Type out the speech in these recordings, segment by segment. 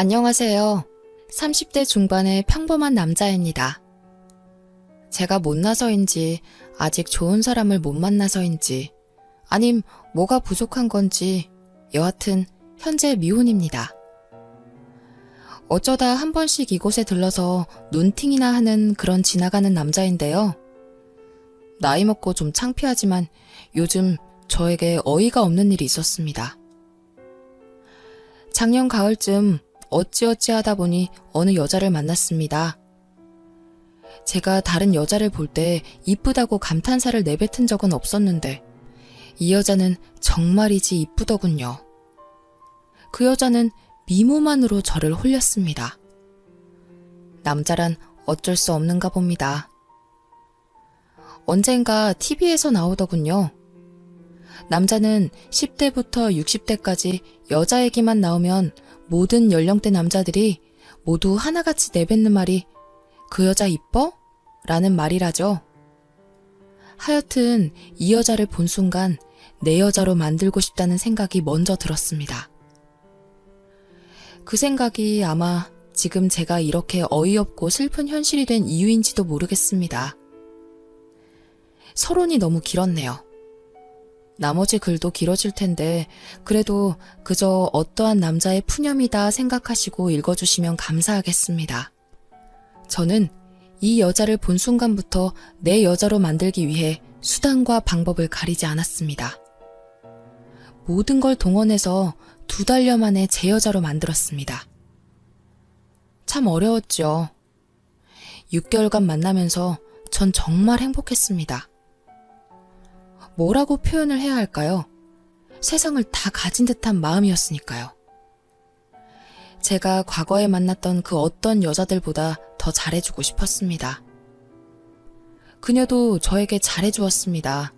안녕하세요. 30대 중반의 평범한 남자입니다. 제가 못나서인지, 아직 좋은 사람을 못 만나서인지, 아님 뭐가 부족한 건지, 여하튼 현재 미혼입니다. 어쩌다 한 번씩 이곳에 들러서 눈팅이나 하는 그런 지나가는 남자인데요. 나이 먹고 좀 창피하지만 요즘 저에게 어이가 없는 일이 있었습니다. 작년 가을쯤 어찌어찌 하다 보니 어느 여자를 만났습니다. 제가 다른 여자를 볼 때 이쁘다고 감탄사를 내뱉은 적은 없었는데 이 여자는 정말이지 이쁘더군요. 그 여자는 미모만으로 저를 홀렸습니다. 남자란 어쩔 수 없는가 봅니다. 언젠가 TV에서 나오더군요. 남자는 10대부터 60대까지 여자 얘기만 나오면 모든 연령대 남자들이 모두 하나같이 내뱉는 말이 "그 여자 이뻐?" 라는 말이라죠. 하여튼 이 여자를 본 순간 내 여자로 만들고 싶다는 생각이 먼저 들었습니다. 그 생각이 아마 지금 제가 이렇게 어이없고 슬픈 현실이 된 이유인지도 모르겠습니다. 서론이 너무 길었네요. 나머지 글도 길어질 텐데 그래도 그저 어떠한 남자의 푸념이다 생각하시고 읽어주시면 감사하겠습니다. 저는 이 여자를 본 순간부터 내 여자로 만들기 위해 수단과 방법을 가리지 않았습니다. 모든 걸 동원해서 2달여 만에 제 여자로 만들었습니다. 참 어려웠죠. 6개월간 만나면서 전 정말 행복했습니다. 뭐라고 표현을 해야 할까요? 세상을 다 가진 듯한 마음이었으니까요. 제가 과거에 만났던 그 어떤 여자들보다 더 잘해주고 싶었습니다. 그녀도 저에게 잘해주었습니다.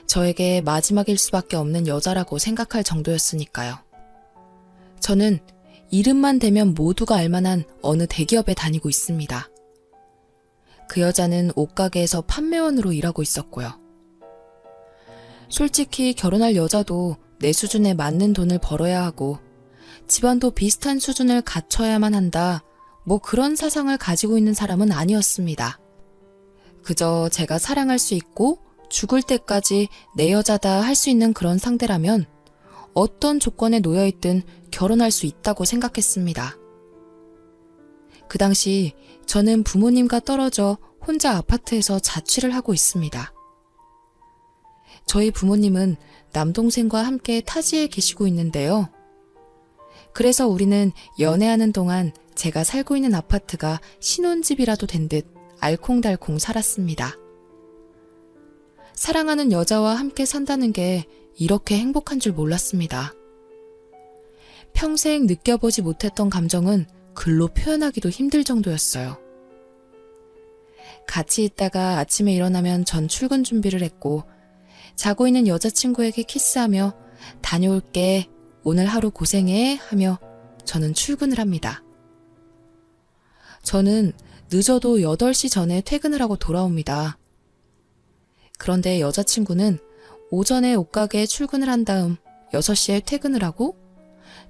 저에게 마지막일 수밖에 없는 여자라고 생각할 정도였으니까요. 저는 이름만 대면 모두가 알만한 어느 대기업에 다니고 있습니다. 그 여자는 옷가게에서 판매원으로 일하고 있었고요. 솔직히 결혼할 여자도 내 수준에 맞는 돈을 벌어야 하고 집안도 비슷한 수준을 갖춰야만 한다, 뭐 그런 사상을 가지고 있는 사람은 아니었습니다. 그저 제가 사랑할 수 있고 죽을 때까지 내 여자다 할 수 있는 그런 상대라면 어떤 조건에 놓여있든 결혼할 수 있다고 생각했습니다. 그 당시 저는 부모님과 떨어져 혼자 아파트에서 자취를 하고 있습니다. 저희 부모님은 남동생과 함께 타지에 계시고 있는데요. 그래서 우리는 연애하는 동안 제가 살고 있는 아파트가 신혼집이라도 된 듯 알콩달콩 살았습니다. 사랑하는 여자와 함께 산다는 게 이렇게 행복한 줄 몰랐습니다. 평생 느껴보지 못했던 감정은 글로 표현하기도 힘들 정도였어요. 같이 있다가 아침에 일어나면 전 출근 준비를 했고 자고 있는 여자친구에게 키스하며 "다녀올게, 오늘 하루 고생해" 하며 저는 출근을 합니다. 저는 늦어도 8시 전에 퇴근을 하고 돌아옵니다. 그런데 여자친구는 오전에 옷가게에 출근을 한 다음 6시에 퇴근을 하고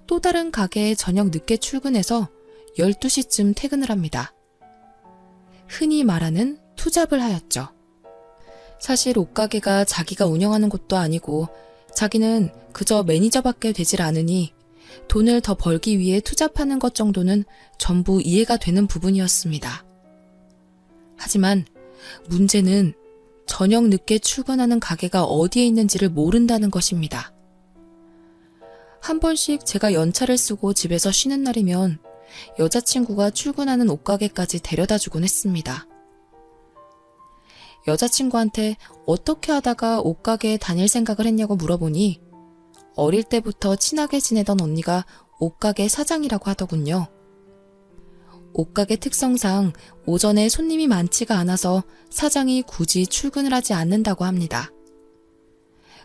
또 다른 가게에 저녁 늦게 출근해서 12시쯤 퇴근을 합니다. 흔히 말하는 투잡을 하였죠. 사실 옷가게가 자기가 운영하는 곳도 아니고 자기는 그저 매니저밖에 되질 않으니 돈을 더 벌기 위해 투잡하는 것 정도는 전부 이해가 되는 부분이었습니다. 하지만 문제는 저녁 늦게 출근하는 가게가 어디에 있는지를 모른다는 것입니다. 한 번씩 제가 연차를 쓰고 집에서 쉬는 날이면 여자친구가 출근하는 옷가게까지 데려다 주곤 했습니다. 여자친구한테 어떻게 하다가 옷가게에 다닐 생각을 했냐고 물어보니 어릴 때부터 친하게 지내던 언니가 옷가게 사장이라고 하더군요. 옷가게 특성상 오전에 손님이 많지가 않아서 사장이 굳이 출근을 하지 않는다고 합니다.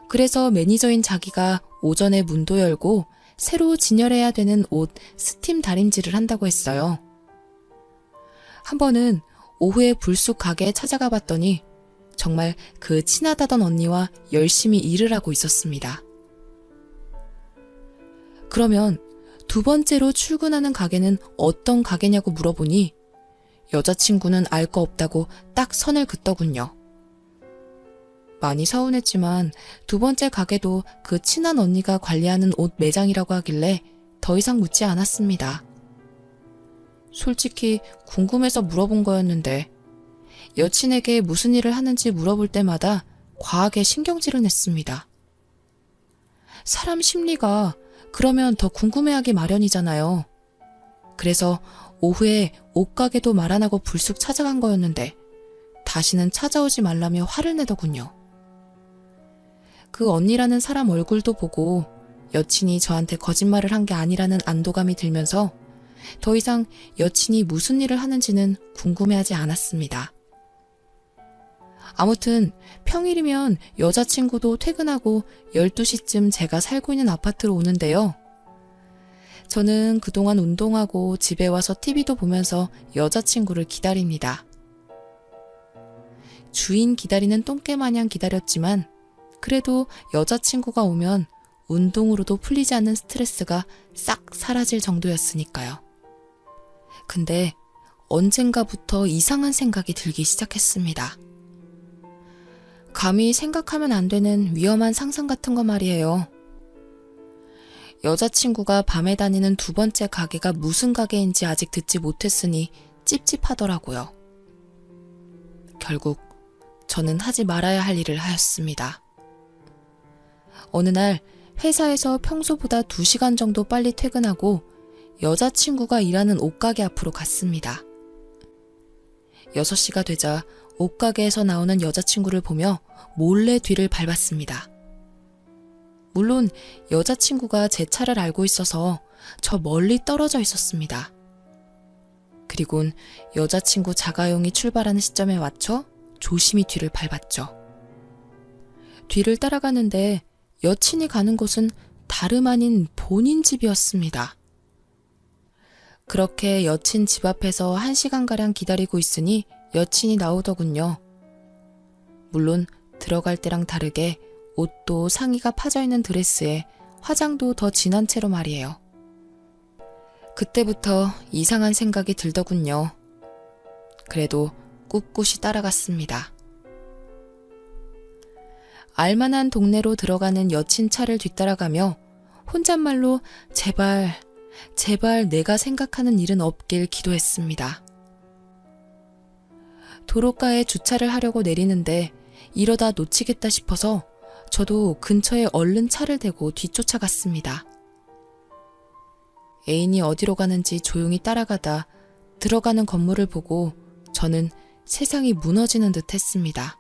그래서 매니저인 자기가 오전에 문도 열고 새로 진열해야 되는 옷 스팀 다림질을 한다고 했어요. 한 번은 오후에 불쑥 가게에 찾아가 봤더니 정말 그 친하다던 언니와 열심히 일을 하고 있었습니다. 그러면 두 번째로 출근하는 가게는 어떤 가게냐고 물어보니 여자친구는 알 거 없다고 딱 선을 긋더군요. 많이 서운했지만 두 번째 가게도 그 친한 언니가 관리하는 옷 매장이라고 하길래 더 이상 묻지 않았습니다. 솔직히 궁금해서 물어본 거였는데 여친에게 무슨 일을 하는지 물어볼 때마다 과하게 신경질을 냈습니다. 사람 심리가 그러면 더 궁금해하기 마련이잖아요. 그래서 오후에 옷가게도 말 안 하고 불쑥 찾아간 거였는데 다시는 찾아오지 말라며 화를 내더군요. 그 언니라는 사람 얼굴도 보고 여친이 저한테 거짓말을 한 게 아니라는 안도감이 들면서 더 이상 여친이 무슨 일을 하는지는 궁금해하지 않았습니다. 아무튼 평일이면 여자친구도 퇴근하고 12시쯤 제가 살고 있는 아파트로 오는데요. 저는 그동안 운동하고 집에 와서 TV도 보면서 여자친구를 기다립니다. 주인 기다리는 똥개 마냥 기다렸지만 그래도 여자친구가 오면 운동으로도 풀리지 않는 스트레스가 싹 사라질 정도였으니까요. 근데 언젠가부터 이상한 생각이 들기 시작했습니다. 감히 생각하면 안 되는 위험한 상상 같은 거 말이에요. 여자친구가 밤에 다니는 두 번째 가게가 무슨 가게인지 아직 듣지 못했으니 찝찝하더라고요. 결국 저는 하지 말아야 할 일을 하였습니다. 어느 날 회사에서 평소보다 2시간 정도 빨리 퇴근하고 여자친구가 일하는 옷가게 앞으로 갔습니다. 6시가 되자 옷가게에서 나오는 여자친구를 보며 몰래 뒤를 밟았습니다. 물론 여자친구가 제 차를 알고 있어서 저 멀리 떨어져 있었습니다. 그리곤 여자친구 자가용이 출발하는 시점에 맞춰 조심히 뒤를 밟았죠. 뒤를 따라가는데 여친이 가는 곳은 다름 아닌 본인 집이었습니다. 그렇게 여친 집 앞에서 1시간가량 기다리고 있으니 여친이 나오더군요. 물론 들어갈 때랑 다르게 옷도 상의가 파져있는 드레스에 화장도 더 진한 채로 말이에요. 그때부터 이상한 생각이 들더군요. 그래도 꿋꿋이 따라갔습니다. 알만한 동네로 들어가는 여친 차를 뒤따라가며 혼잣말로 제발 내가 생각하는 일은 없길 기도했습니다. 도로가에 주차를 하려고 내리는데 이러다 놓치겠다 싶어서 저도 근처에 얼른 차를 대고 뒤쫓아갔습니다. 애인이 어디로 가는지 조용히 따라가다 들어가는 건물을 보고 저는 세상이 무너지는 듯 했습니다.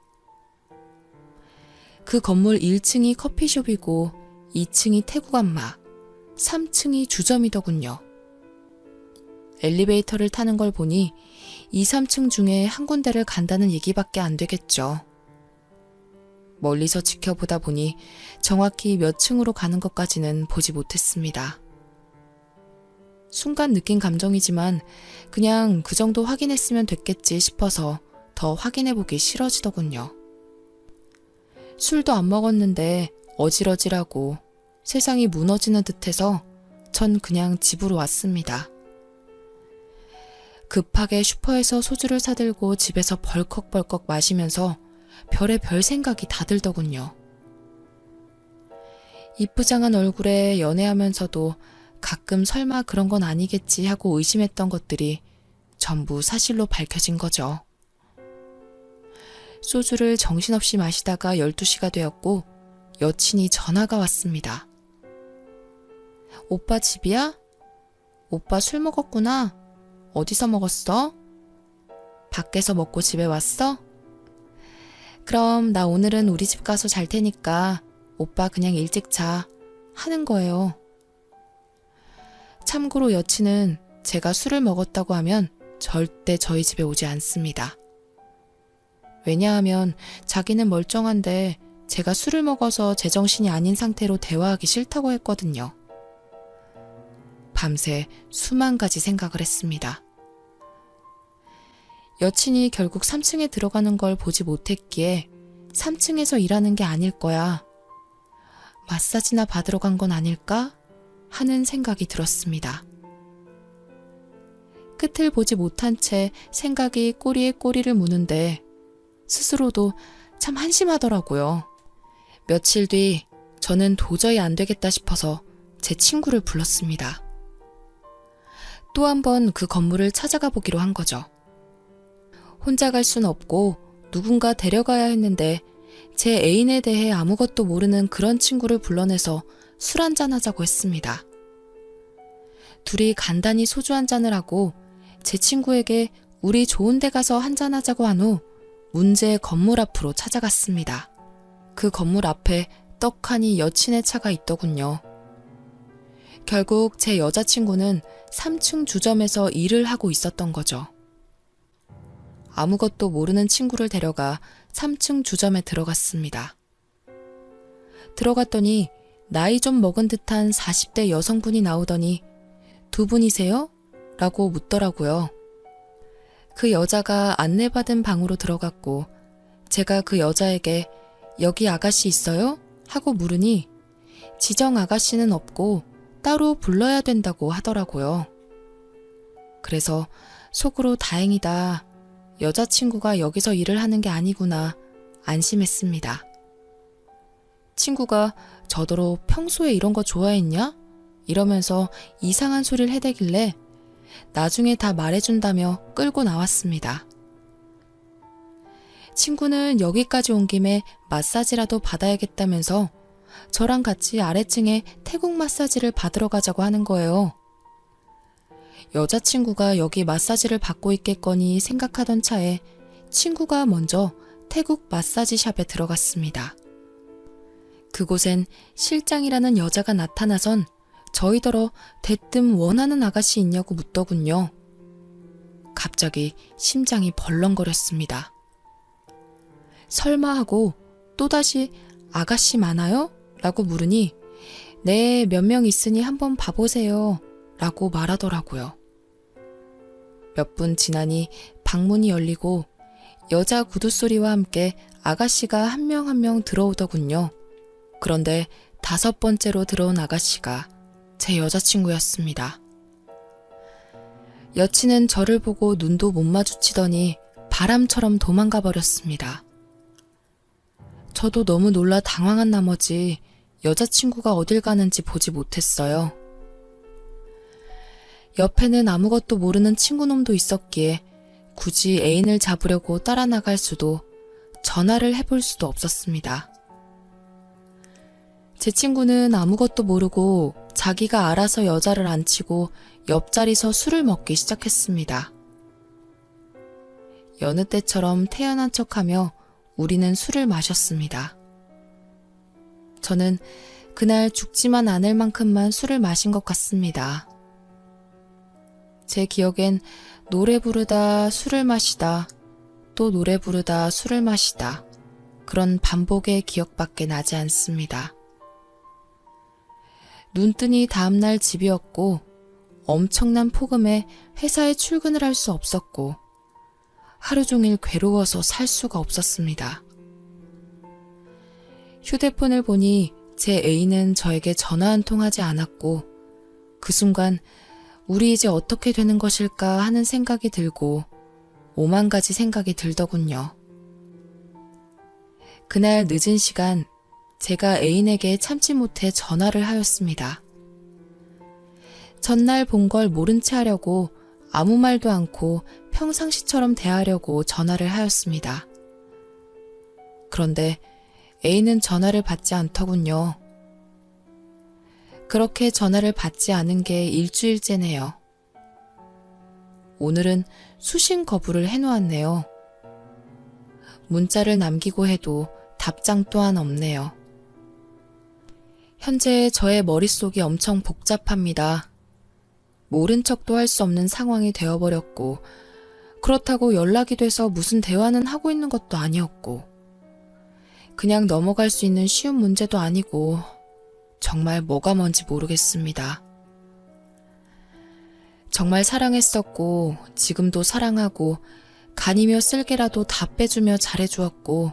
그 건물 1층이 커피숍이고 2층이 태국 안마, 3층이 주점이더군요. 엘리베이터를 타는 걸 보니 2, 3층 중에 한 군데를 간다는 얘기밖에 안 되겠죠. 멀리서 지켜보다 보니 정확히 몇 층으로 가는 것까지는 보지 못했습니다. 순간 느낀 감정이지만 그냥 그 정도 확인했으면 됐겠지 싶어서 더 확인해보기 싫어지더군요. 술도 안 먹었는데 어질어질하고 세상이 무너지는 듯해서 전 그냥 집으로 왔습니다. 급하게 슈퍼에서 소주를 사들고 집에서 벌컥벌컥 마시면서 별의별 생각이 다 들더군요. 이쁘장한 얼굴에 연애하면서도 가끔 설마 그런 건 아니겠지 하고 의심했던 것들이 전부 사실로 밝혀진 거죠. 소주를 정신없이 마시다가 12시가 되었고 여친이 전화가 왔습니다. 오빠 집이야? 오빠 술 먹었구나. 어디서 먹었어? 밖에서 먹고 집에 왔어? 그럼 나 오늘은 우리 집 가서 잘 테니까 오빠 그냥 일찍 자 하는 거예요. 참고로 여친은 제가 술을 먹었다고 하면 절대 저희 집에 오지 않습니다. 왜냐하면 자기는 멀쩡한데 제가 술을 먹어서 제정신이 아닌 상태로 대화하기 싫다고 했거든요. 밤새 수만 가지 생각을 했습니다. 여친이 결국 3층에 들어가는 걸 보지 못했기에 3층에서 일하는 게 아닐 거야. 마사지나 받으러 간 건 아닐까? 하는 생각이 들었습니다. 끝을 보지 못한 채 생각이 꼬리에 꼬리를 무는데 스스로도 참 한심하더라고요. 며칠 뒤 저는 도저히 안 되겠다 싶어서 제 친구를 불렀습니다. 또 한 번 그 건물을 찾아가 보기로 한 거죠. 혼자 갈 순 없고 누군가 데려가야 했는데 제 애인에 대해 아무것도 모르는 그런 친구를 불러내서 술 한잔 하자고 했습니다. 둘이 간단히 소주 한 잔을 하고 제 친구에게 우리 좋은 데 가서 한잔 하자고 한 후 문제의 건물 앞으로 찾아갔습니다. 그 건물 앞에 떡하니 여친의 차가 있더군요. 결국 제 여자친구는 3층 주점에서 일을 하고 있었던 거죠. 아무것도 모르는 친구를 데려가 3층 주점에 들어갔습니다. 들어갔더니 나이 좀 먹은 듯한 40대 여성분이 나오더니 두 분이세요? 라고 묻더라고요. 그 여자가 안내받은 방으로 들어갔고 제가 그 여자에게 여기 아가씨 있어요? 하고 물으니 지정 아가씨는 없고 따로 불러야 된다고 하더라고요. 그래서 속으로 다행이다. 여자친구가 여기서 일을 하는 게 아니구나 안심했습니다. 친구가 저더러 평소에 이런 거 좋아했냐? 이러면서 이상한 소리를 해대길래 나중에 다 말해준다며 끌고 나왔습니다. 친구는 여기까지 온 김에 마사지라도 받아야겠다면서 저랑 같이 아래층에 태국 마사지를 받으러 가자고 하는 거예요. 여자친구가 여기 마사지를 받고 있겠거니 생각하던 차에 친구가 먼저 태국 마사지 샵에 들어갔습니다. 그곳엔 실장이라는 여자가 나타나선 저희더러 대뜸 원하는 아가씨 있냐고 묻더군요. 갑자기 심장이 벌렁거렸습니다. 설마 하고 또다시 아가씨 많아요? 라고 물으니 네, 몇 명 있으니 한번 봐보세요 라고 말하더라고요. 몇 분 지나니 방문이 열리고 여자 구두소리와 함께 아가씨가 한 명 한 명 들어오더군요. 그런데 5번째로 들어온 아가씨가 제 여자친구였습니다. 여친은 저를 보고 눈도 못 마주치더니 바람처럼 도망가 버렸습니다. 저도 너무 놀라 당황한 나머지 여자친구가 어딜 가는지 보지 못했어요. 옆에는 아무것도 모르는 친구놈도 있었기에 굳이 애인을 잡으려고 따라 나갈 수도 전화를 해볼 수도 없었습니다. 제 친구는 아무것도 모르고 자기가 알아서 여자를 앉히고 옆자리서 술을 먹기 시작했습니다. 여느 때처럼 태연한 척하며 우리는 술을 마셨습니다. 저는 그날 죽지만 않을 만큼만 술을 마신 것 같습니다. 제 기억엔 노래 부르다 술을 마시다 또 노래 부르다 술을 마시다 그런 반복의 기억밖에 나지 않습니다. 눈뜨니 다음날 집이었고 엄청난 폭음에 회사에 출근을 할 수 없었고 하루 종일 괴로워서 살 수가 없었습니다. 휴대폰을 보니 제 애인은 저에게 전화 한 통 하지 않았고 그 순간 우리 이제 어떻게 되는 것일까 하는 생각이 들고 5만 가지 생각이 들더군요. 그날 늦은 시간 제가 애인에게 참지 못해 전화를 하였습니다. 전날 본 걸 모른 채 하려고 아무 말도 않고 평상시처럼 대하려고 전화를 하였습니다. 그런데 애인은 전화를 받지 않더군요. 그렇게 전화를 받지 않은 게 일주일째네요. 오늘은 수신 거부를 해놓았네요. 문자를 남기고 해도 답장 또한 없네요. 현재 저의 머릿속이 엄청 복잡합니다. 모른 척도 할 수 없는 상황이 되어버렸고 그렇다고 연락이 돼서 무슨 대화는 하고 있는 것도 아니었고 그냥 넘어갈 수 있는 쉬운 문제도 아니고 정말 뭐가 뭔지 모르겠습니다. 정말 사랑했었고 지금도 사랑하고 간이며 쓸개라도 다 빼주며 잘해주었고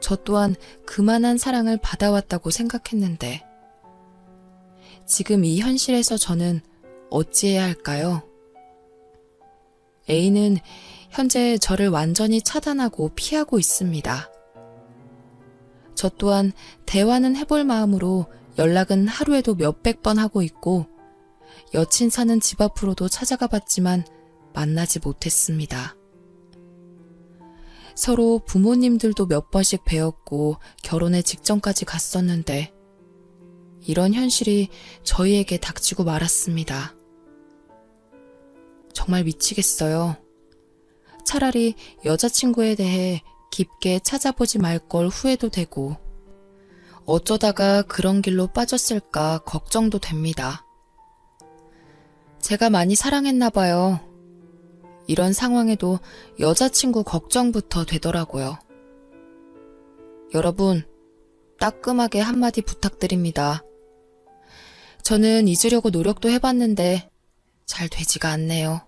저 또한 그만한 사랑을 받아왔다고 생각했는데 지금 이 현실에서 저는 어찌해야 할까요? A는 현재 저를 완전히 차단하고 피하고 있습니다. 저 또한 대화는 해볼 마음으로 연락은 하루에도 몇백 번 하고 있고 여친 사는 집 앞으로도 찾아가 봤지만 만나지 못했습니다. 서로 부모님들도 몇 번씩 뵈었고 결혼에 직전까지 갔었는데 이런 현실이 저희에게 닥치고 말았습니다. 정말 미치겠어요. 차라리 여자친구에 대해 깊게 찾아보지 말 걸 후회도 되고 어쩌다가 그런 길로 빠졌을까 걱정도 됩니다. 제가 많이 사랑했나 봐요. 이런 상황에도 여자친구 걱정부터 되더라고요. 여러분, 따끔하게 한마디 부탁드립니다. 저는 잊으려고 노력도 해봤는데 잘 되지가 않네요.